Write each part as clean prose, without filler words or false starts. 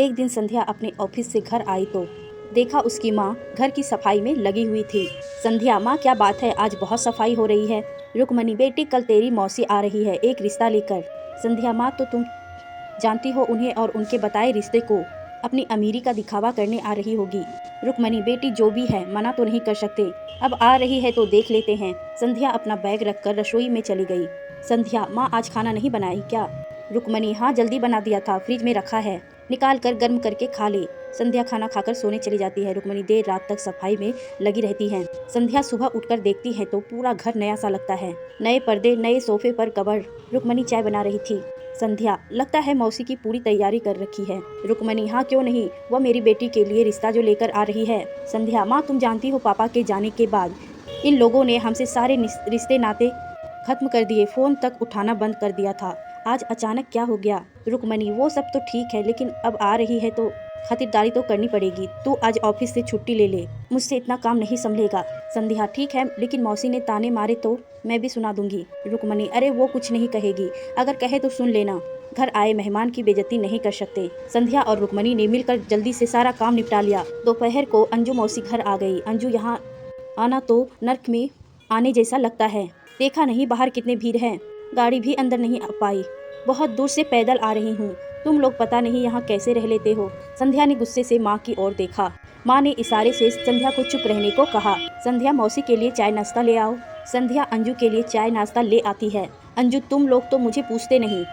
एक दिन संध्या अपने ऑफिस से घर आई तो देखा उसकी माँ घर की सफाई में लगी हुई थी। संध्या, माँ क्या बात है, आज बहुत सफाई हो रही है। रुक्मणी, बेटी कल तेरी मौसी आ रही है एक रिश्ता लेकर। संध्या, माँ तो तुम जानती हो उन्हें और उनके बताए रिश्ते को अपनी अमीरी का दिखावा करने आ रही होगी। रुक्मणी, बेटी जो भी है मना तो नहीं कर सकते, अब आ रही है तो देख लेते हैं। संध्या अपना बैग रखकर रसोई में चली गई। संध्या, माँ आज खाना नहीं बनाई क्या? रुक्मणी, हाँ जल्दी बना दिया था, फ्रिज में रखा है, निकाल कर गर्म करके खा ले। संध्या खाना खाकर सोने चली जाती है। रुक्मणी देर रात तक सफाई में लगी रहती है। संध्या सुबह उठकर देखती है तो पूरा घर नया सा लगता है, नए पर्दे, नए सोफे पर कवर। रुक्मणी चाय बना रही थी। संध्या, लगता है मौसी की पूरी तैयारी कर रखी है। रुक्मणी, हाँ क्यों नहीं, वह मेरी बेटी के लिए रिश्ता जो लेकर आ रही है। संध्या, माँ तुम जानती हो पापा के जाने के बाद इन लोगों ने हमसे सारे रिश्ते नाते खत्म कर दिए, फोन तक उठाना बंद कर दिया था। आज अचानक क्या हो गया? रुक्मणी, वो सब तो ठीक है लेकिन अब आ रही है तो खातिरदारी तो करनी पड़ेगी। तू आज ऑफिस से छुट्टी ले ले, मुझसे इतना काम नहीं संभलेगा। संध्या, ठीक है लेकिन मौसी ने ताने मारे तो मैं भी सुना दूंगी। रुक्मणी, अरे वो कुछ नहीं कहेगी, अगर कहे तो सुन लेना, घर आए मेहमान की बेइज्जती नहीं कर सकते। संध्या और रुक्मणी ने मिलकर जल्दी से सारा काम निपटा लिया। दोपहर को अंजू मौसी घर आ गई। अंजू, यहाँ आना तो नर्क में आने जैसा लगता है, देखा नहीं बाहर कितने भीड़ है, गाड़ी भी अंदर नहीं आ पाई, बहुत दूर से पैदल आ रही हूँ, तुम लोग पता नहीं यहाँ कैसे रह लेते हो। संध्या ने गुस्से से माँ की ओर देखा। माँ ने इशारे से संध्या को चुप रहने को कहा। संध्या, मौसी के लिए चाय नाश्ता ले आओ। संध्या अंजू के लिए चाय नाश्ता ले आती है। अंजू, तुम लोग तो मुझे पूछते नहीं,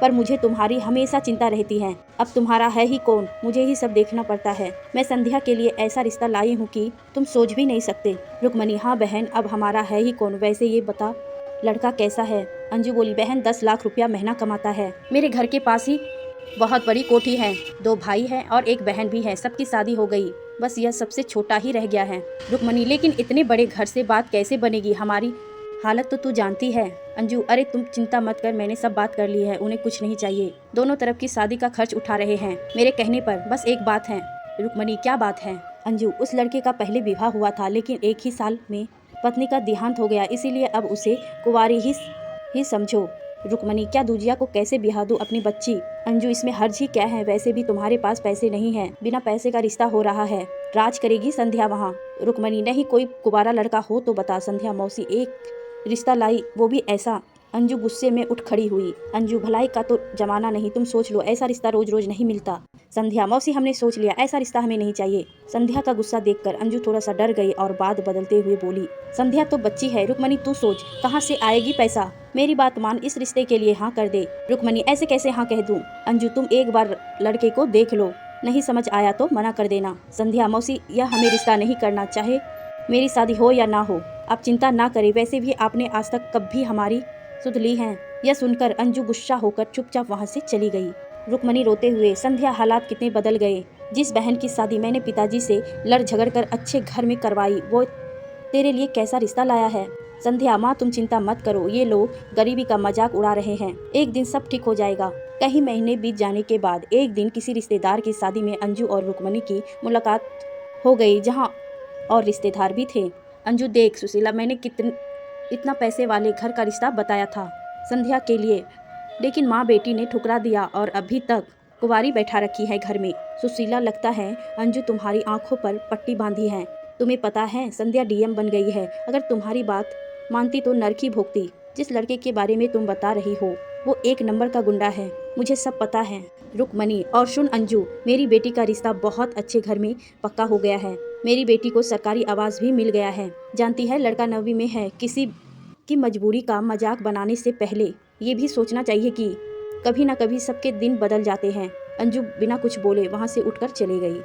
पर मुझे तुम्हारी हमेशा चिंता रहती है। अब तुम्हारा है ही कौन, मुझे ही सब देखना पड़ता है। मैं संध्या के लिए ऐसा रिश्ता लाई हूँ कि तुम सोच भी नहीं सकते। रुक्मणी, हाँ बहन, अब हमारा है ही कौन, वैसे ये बता लड़का कैसा है? अंजू बोली, बहन 10 लाख रुपया महीना कमाता है, मेरे घर के पास ही बहुत बड़ी कोठी है, 2 भाई हैं और एक बहन भी है, सबकी शादी हो गई, बस यह सबसे छोटा ही रह गया है। रुक्मणी, लेकिन इतने बड़े घर से बात कैसे बनेगी, हमारी हालत तो तू जानती है। अंजू, अरे तुम चिंता मत कर, मैंने सब बात कर ली है, उन्हें कुछ नहीं चाहिए, दोनों तरफ की शादी का खर्च उठा रहे हैं मेरे कहने पर। बस एक बात है। रुक्मणी, क्या बात है? अंजू, उस लड़के का पहले विवाह हुआ था लेकिन एक ही साल में पत्नी का देहांत हो गया, इसीलिए अब उसे कुंवारी ही समझो। रुक्मणी, क्या दूजिया को कैसे ब्याह दूं अपनी बच्ची? अंजू, इसमें हर्ज ही क्या है, वैसे भी तुम्हारे पास पैसे नहीं है, बिना पैसे का रिश्ता हो रहा है, राज करेगी संध्या वहाँ। रुक्मणी, नहीं, कोई कुंवारा लड़का हो तो बता। संध्या, मौसी एक रिश्ता लाई, वो भी ऐसा। अंजू गुस्से में उठ खड़ी हुई। अंजू, भलाई का तो जमाना नहीं, तुम सोच लो, ऐसा रिश्ता रोज रोज नहीं मिलता। संध्या, मौसी हमने सोच लिया, ऐसा रिश्ता हमें नहीं चाहिए। संध्या का गुस्सा देखकर अंजू थोड़ा सा डर गई और बात बदलते हुए बोली, संध्या तो बच्ची है, रुक्मणी तू सोच, कहाँ से आएगी पैसा, मेरी बात मान, इस रिश्ते के लिए हाँ कर दे। रुक्मणी, ऐसे कैसे हाँ कह दूं? अंजू, तुम एक बार लड़के को देख लो, नहीं समझ आया तो मना कर देना। संध्या, मौसी यह हमें रिश्ता नहीं करना, चाहे मेरी शादी हो या ना हो, आप चिंता ना करें, वैसे भी आपने आज तक कभी हमारी सुध ली है। यह सुनकर अंजू गुस्सा होकर चुपचाप वहाँ से चली गई। रुक्मणी रोते हुए, संध्या हालात कितने बदल गए, जिस बहन की शादी मैंने पिताजी से लड़ झगड़ कर अच्छे घर में करवाई, वो तेरे लिए कैसा रिश्ता लाया है। संध्या, माँ तुम चिंता मत करो, ये लोग गरीबी का मजाक उड़ा रहे हैं, एक दिन सब ठीक हो जाएगा। कई महीने बीत जाने के बाद एक दिन किसी रिश्तेदार की शादी में अंजू और रुक्मणी की मुलाकात हो गई, जहाँ और रिश्तेदार भी थे। अंजू, देख सुशीला, मैंने इतना पैसे वाले घर का रिश्ता बताया था संध्या के लिए, लेकिन माँ बेटी ने ठुकरा दिया और अभी तक कुंवारी बैठा रखी है घर में। सुशीला, लगता है अंजू तुम्हारी आंखों पर पट्टी बांधी है, तुम्हें पता है संध्या डीएम बन गई है, अगर तुम्हारी बात मानती तो नरक ही भोगती। जिस लड़के के बारे में तुम बता रही हो वो एक नंबर का गुंडा है, मुझे सब पता है। रुक्मणी, और सुन अंजू, मेरी बेटी का रिश्ता बहुत अच्छे घर में पक्का हो गया है, मेरी बेटी को सरकारी आवास भी मिल गया है, जानती है लड़का 9वीं में है। किसी की मजबूरी का मजाक बनाने से पहले ये भी सोचना चाहिए कि कभी ना कभी सबके दिन बदल जाते हैं। अंजू बिना कुछ बोले वहाँ से उठकर चली गई।